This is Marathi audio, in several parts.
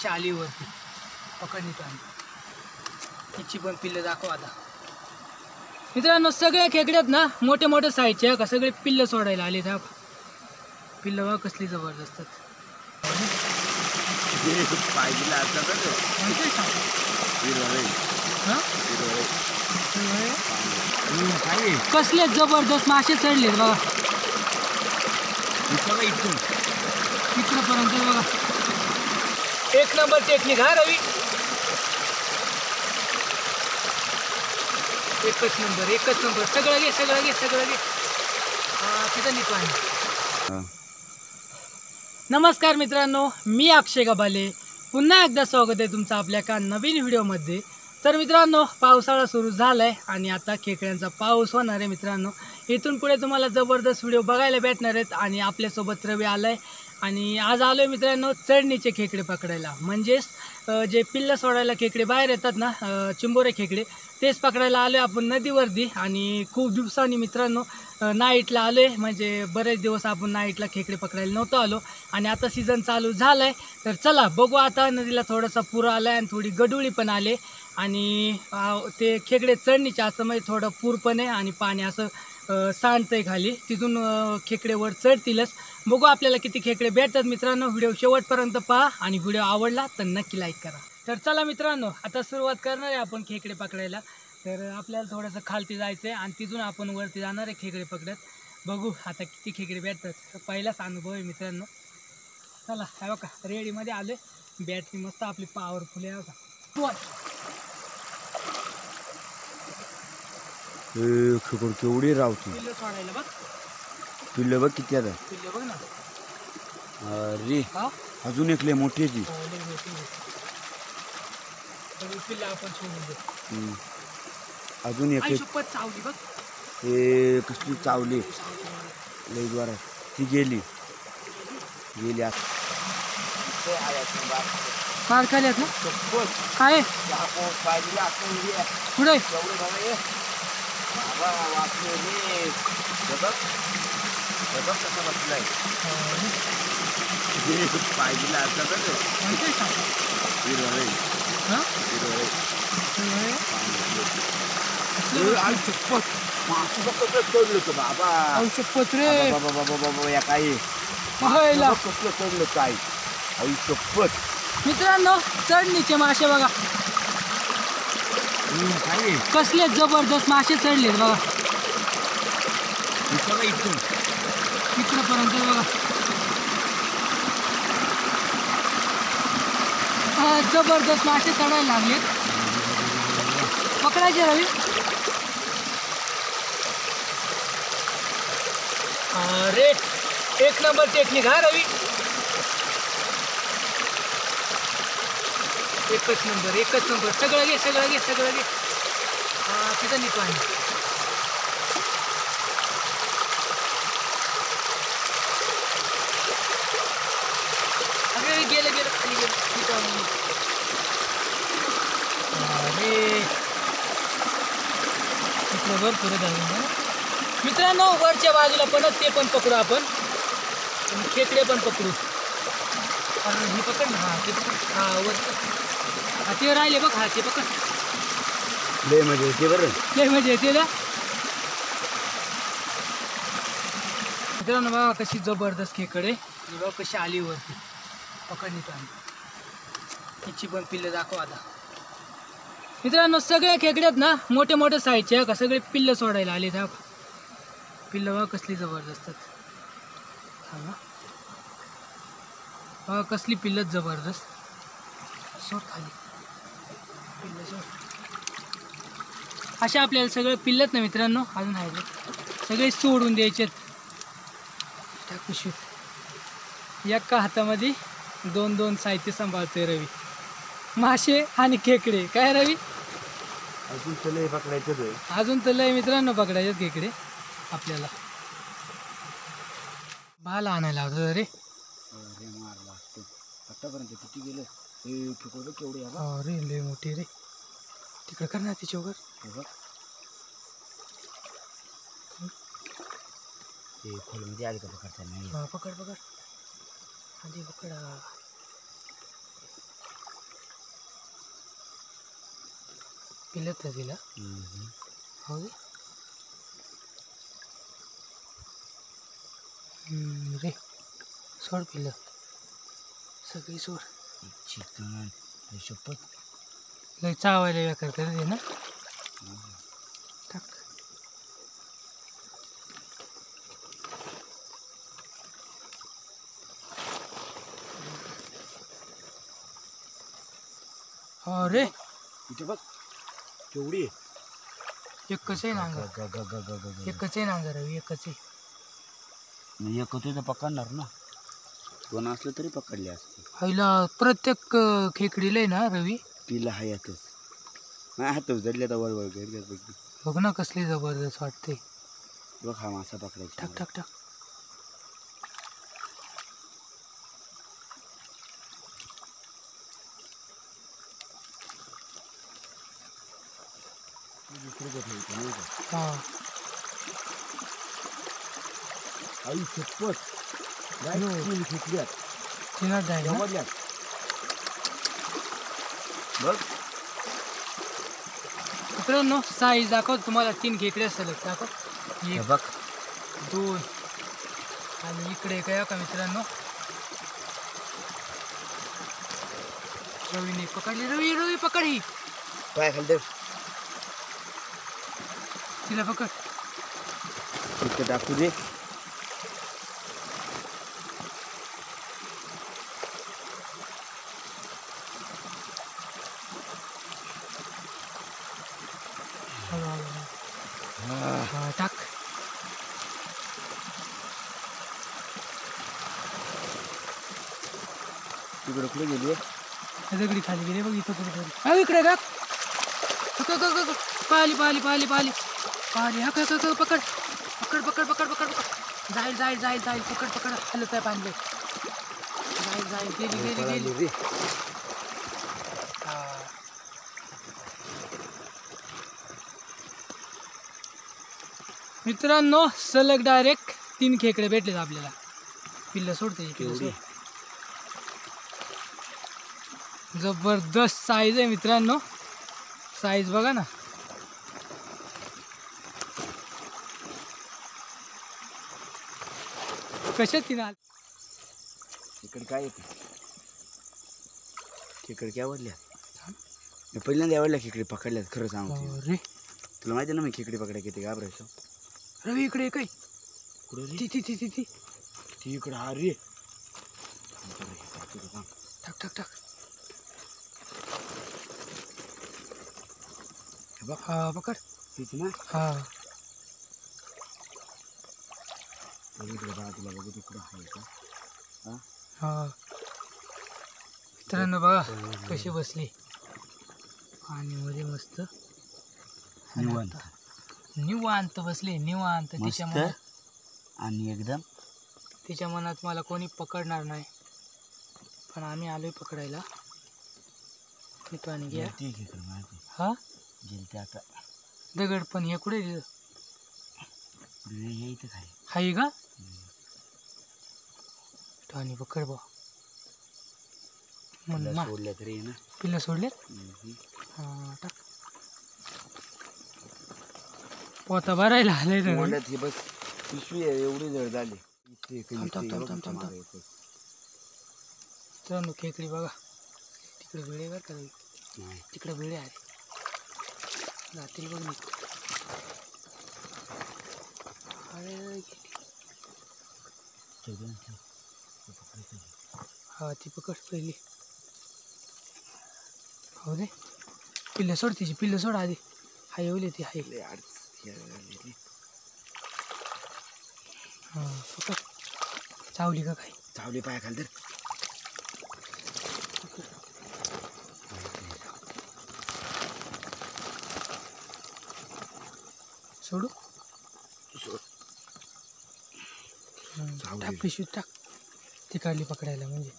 कशी आली वरती पकडणी टाइम हिची पण पिल्लं दाखव आता मित्रांनो. सगळे खेकड्यात ना मोठे मोठे साईजचे का सगळे पिल्लं सोडायला आले त्या पिल्लं बघ कसली जबरदस्त कसले जबरदस्त मासे चढले बघा इथपर्यंत बघा. एक नंबर टेक्निक हा रवी. एकच नंबर सगळं घे तिथं निघतो आहे. नमस्कार मित्रांनो, मी अक्षय गबाले पुन्हा एकदा स्वागत आहे तुमचं आपल्या एका नवीन व्हिडिओमध्ये. तर मित्रांनो, पावसाळा सुरू झाला आहे आणि आता खेकड्यांचा पाऊस होणार आहे. मित्रांनो, इथून पुढे तुम्हाला जबरदस्त व्हिडिओ बघायला भेटणार आहेत आणि आपल्यासोबत रवी आला आहे आणि आज आलो आहे मित्रांनो चढणीचे खेकडे पकडायला. म्हणजेच जे पिल्लं सोडायला खेकडे बाहेर येतात ना, चिंबोरे खेकडे, तेच पकडायला आलो आहे आपण नदीवरती. आणि खूप दिवसांनी मित्रांनो नाईटला आलो आहे, म्हणजे बरेच दिवस आपण नाईटला खेकडे पकडायला नव्हतो आलो आणि आता सीझन चालू झाला आहे. तर चला बघू, आता नदीला थोडासा पूर आला आहे आणि थोडी गडुळी पण आले आणि ते खेकडे चढणीचे असं म्हणजे थोडं पूर पण आहे आणि पाणी असं सांडतंय खाली, तिथून खेकडे वर चढतीलच. बघू आपल्याला किती खेकडे भेटतात. मित्रांनो, व्हिडिओ शेवटपर्यंत पहा आणि व्हिडिओ आवडला तर नक्की लाईक करा. तर चला मित्रांनो, आता सुरुवात करणार आहे आपण खेकडे पकडायला. तर आपल्याला थोडंसं खालती जायचं आहे आणि तिथून आपण वरती जाणार आहे खेकडे पकडत. बघू आता किती खेकडे भेटतात. पहिलाच अनुभव आहे मित्रांनो. चला हे बघा रेडीमध्ये आले, बॅटरी मस्त आपली पॉवरफुल आहे बघा. खेकड केवढी रावती पिल्लं सोडायला बघ, पिल्लं बघ किती आता. पिल्लं बघ ना. अरे हा अजून एक लय मोठी आहे ती. पिल्लं आपण सोडून देऊ. अजून एक शपथ चावली बघ. हे कसली चावली लय द्वारा ती गेली आत. मार खाली आहेत ना काय पुढे शपथ रे काही चढलं काय आई शपथ. मित्रांनो, चढणीचे मासे बघा कसले जबरदस्त मासे चढले बघा इकडपर्यंत बघा. जबरदस्त मासे चढायला लागले. पकडायचे रवी. अरे एक नंबर टेक्निक हा रवी. एकच नंबर सगळं घे तिथं निघतो आहे. अरे गेलं खाली गेलं तिथं. अरे तिथं भरपूर झालं मित्रांनो. वरच्या बाजूला पण ते पण पकडू आपण आणि खेकडे पण पकडू. हे पकड ना. हा ते पकड. हा वर हा ते राहिले बघ. हा ते पकड. लय मजा येते बरं. लय मजा येते ना मित्रांनो. बघा कशी जबरदस्त खेकडे आणि बघा कशी आली वरती पकडणी टाइम हिची पण पिल्लं दाखव आता मित्रांनो. सगळे खेकड्यात ना मोठे मोठे साईजचे का सगळे पिल्लं सोडायला आले त्या पिल्लं बघा कसली जबरदस्त बघा कसली पिल्लच जबरदस्त. सोड खाली पिल्लं सोड. अशा आपल्याला सगळे पिल्लत ना मित्रांनो. अजून आहे सगळे सोडून द्यायचेत त्या पिशवीत. एका हातामध्ये दोन साहित्य सांभाळतोय रवी. मासे आणि खेकडे. काय रवी अजून तर लय पकडायचं. अजून तर लय मित्रांनो पकडायचे खेकडे आपल्याला. भाला आणायला होतं रे. मारला असतो आतापर्यंत किती गेलं. खेकडं केवढे. अरे लय मोठे रे. तिकडे कर ना तिच्यावर. खोलमध्ये आली का पकडता नाही. पकड आधी पकड. पिलं तर तिला हो दे. रे सोड पिलं सगळी सोड. चिकन शपथ लय चावायला बेकार करते ना. टाक. अरे इथे बघ केवढी आहे. एकच आहे नांगर. एकच आहे नांगर एकच आहे. एक होते तर पकडणार ना. दोन असलं तरी पकडले असते. आईला प्रत्येक खेकडीला आहे ना रवी तिला हायातच माझ्या हात उजडल्या तर वळवळ घेत बघ. बघ ना कसली जबरदस्त वाटते. बघ हा मासा पकडायचा. टाक टाक टाक. हा आई शपथ खेकड्यात तिला जाय ना. बघ मित्रांनो साईज दाखव तुम्हाला. 3 खेकडे सलग दाखव. हे एक बघ 2 आणि इकडे काय का मित्रांनो रवीने पकडली. रवी रवी पकड ही. पाय खाली दे. तिला पकड. इतकं टाकू दे. हा टाक. तिकडे कुठे गेली. दगडी खाली गेले बघ. इथं कुठे इकडे का पाहिली पाहिली पाहिली पाहिली पाहिली. हा पकड पकड पकड पकड पकड पकड. जाईल जाईल जाईल जाईल. पकड पकड. हलत आहे पाणी. जाईल जाईल. गेली गेली गेली. मित्रांनो सलग डायरेक्ट 3 खेकडे भेटलेत आपल्याला. पिल्लं सोडते. केवढी जबरदस्त साईज आहे मित्रांनो. साईज बघा ना. कशात तिला इकडे काय येते. खेकडे काय आवडल्या. मी पहिल्यांदा आवडल्या खेकडे पकडल्यात. खरं सांगतो अरे तुला माहिती ना मी खेकडे पकडाय किती घाबरायचो. रवी इकडे काय कुठे ती ती ती ती ती ती इकडे हा रे. टाक टाक टाक. बघ हा पकड. तीच ना. हा इकडे बाजूला बघू तिकडे आहे का. हा मित्रांनो बघा कशी बसली आणि मध्ये मस्त निवांत निवांत बसले. निवांत. तिच्या मनात आणि एकदम तिच्या मनात मला कोणी पकडणार नाही. पण आम्ही आलोय पकडायला. येतो आणि घ्या. हा गेलते आता दगड पण हे कुठे दिलं. इथं काय हाय का. आणि पकड बा. सोडल्या तरी ना. पिल्लं सोडले. हा टाक. पोता भरायला आलाय ना. हे बस पिशवी आहे एवढी जड झाली. मित्रांनो खेकडी बघा. तिकडे वेळे बरं का. तिकडे वेळे आहे. जातील बघ. हा ती पकड पहिली. हो दे. पिल्लं सोड. तिची पिल्लं सोड आधी. हाय येऊले ती हाय. हा पकड. चावली का काही. चावली पाया खाली तर. सोडू. टाक पिशवीत टाक. ती काढली पकडायला म्हणजे.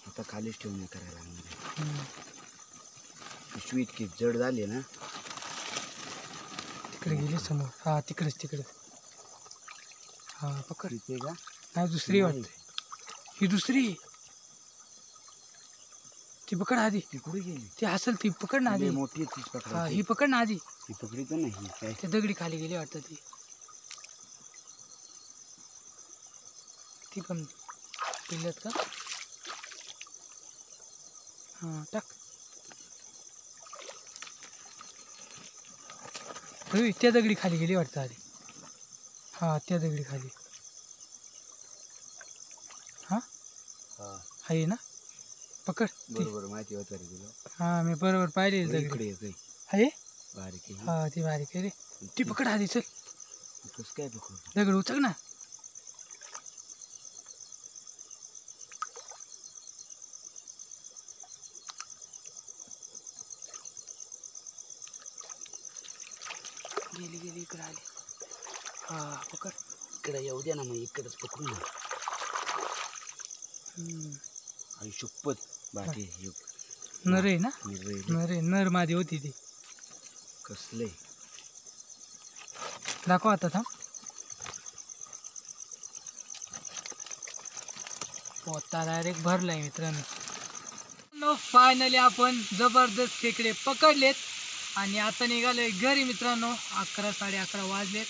आता खालीच ठेवून करायला पिशवी इतकी जड झाली ना. तिकडे गेली समोर. हा तिकडेच तिकडे. हा पकड. तिथे का नाही दुसरी वाटते. ही दुसरी. ती पकड आधी. ती कुठे गेली? ती असेल ती पकड ना आधी. मोठी तीच हा पकडायची. ही पकड ना आधी. ती पकडीचं नाही काय. त्या दगडी खाली गेली वाटतं ती. ती पण पिल्ल्यात का? हा टाक. त्या दगडी खाली गेली वाटतं आधी. हा त्या दगडी खाली. हा आहे ना पकड ती. बरोबर माहिती होतं रे तुला. हा मी बरोबर पाहिली दगडी. इकडे येतोय आहे. बारीक आहे. हा ती बारीक आहे रे. ती पकड आधी चल. कसं काय पकडू? दगड उचक ना. गेली गेली इकडे आली. हा पकड. इकडे येऊ दे ना मग इकडेच पकडू ना. आई शपथ बाकी नर आहे ना. नर आहे. नर मादी होती ती. कसले दाखव आता थांब. पोता डायरेक्ट भरलाय मित्रांनो. फायनली आपण जबरदस्त खेकडे पकडलेत आणि आता निघालोय घरी मित्रांनो. 11 11:30 वाजलेत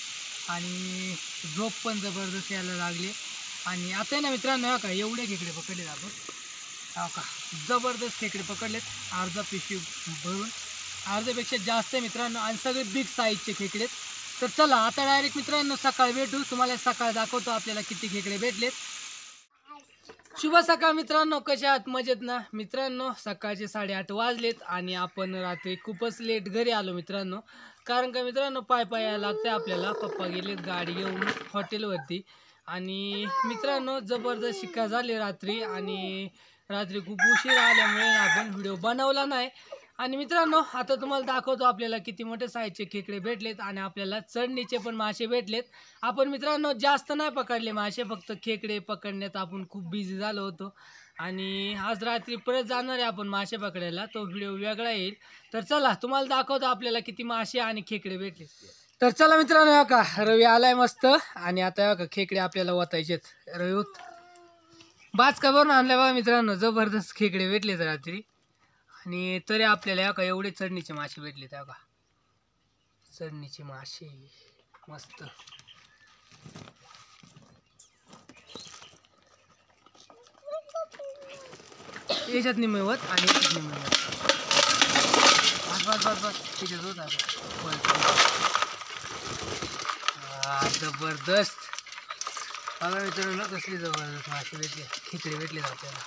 आणि झोप पण जबरदस्त यायला लागली. आणि आता ना मित्रांनो का एवढे खेकडे पकडलेत आपण. का जबरदस्त खेकडे पकडलेत. अर्धा पिशवी भरून अर्ध्यापेक्षा जास्त मित्रांनो आणि सगळे बिग साईजचे खेकडेत. तर चला आता डायरेक्ट मित्रांनो सकाळ भेटू. तुम्हाला सकाळ दाखवतो आपल्याला किती खेकडे भेटलेत. शुभ सकाळ मित्रांनो. कशा आहात? मजेत ना मित्रांनो. सकाळचे 8:30 वाजलेत आणि आपण रात्री खूपच लेट घरी आलो मित्रांनो. कारण का मित्रांनो पाय यायला लागते आपल्याला. पप्पा गेलेत गाडी घेऊन हॉटेलवरती. आणि मित्रांनो जबरदस्त शिका झाली रात्री आणि रात्री खूप उशीर आल्यामुळे आपण व्हिडिओ बनवला नाही. आणि मित्रांनो आता तुम्हाला दाखवतो आपल्याला किती मोठे साईजचे खेकडे भेटलेत आणि आपल्याला चढणीचे पण मासे भेटलेत. आपण मित्रांनो जास्त नाही पकडले मासे, फक्त खेकडे पकडण्यात आपण खूप बिझी झालो होतो. आणि आज रात्री परत जाणार आहे आपण मासे पकडायला. तो व्हिडिओ वेगळा येईल. तर चला तुम्हाला दाखवतो आपल्याला किती मासे आणि खेकडे भेटले. तर चला मित्रांनो का रवी आलाय मस्त आणि आता का खेकडे आपल्याला ओतायचेत. रवी बाज का बरून आणलाय बघा मित्रांनो. जबरदस्त खेकडे भेटलेत रात्री आणि तरी आपल्याला का एवढे चढणीचे मासे भेटले. त्या का चढणीचे मासे मस्त. याच्यात निमवत आणि याच्यात निमवत. बस बस बस त्याच्यात होत जबरदस्त. बघा मित्रांनो कसली जबरदस्त मासे भेटले, खेकडे भेटले आपल्याला.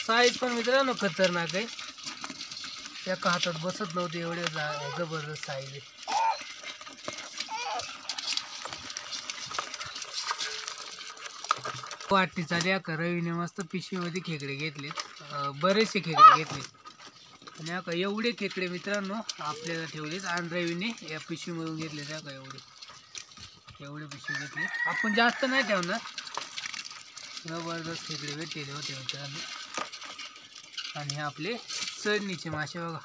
साईज पण मित्रांनो खतरनाक आहे. एका हातात बसत नव्हते एवढे जबरदस्त साईज आहे. वाटणी चालली का रवीने मस्त पिशवीमध्ये खेकडे घेतलेत. बरेचसे खेकडे घेतले आणि का एवढे खेकडे मित्रांनो आपल्याला ठेवलेत आणि रवीने या पिशवीमधून घेतले. त्या का एवढे पिशवी घेतले. आपण जास्त नाही ठेवणार. जबरदस्त खेकडे भेटलेले होते मित्रांनो. आणि हे आपले चढणीचे मासे बघा.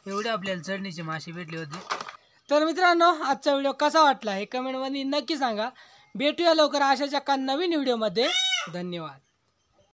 एवढे आपल्याला चढणीचे मासे भेटले होते. तर मित्रांनो आजचा व्हिडिओ कसा वाटला हे कमेंटमध्ये नक्की सांगा. भेटूया लवकर अशाच एका नवीन व्हिडिओमध्ये. धन्यवाद.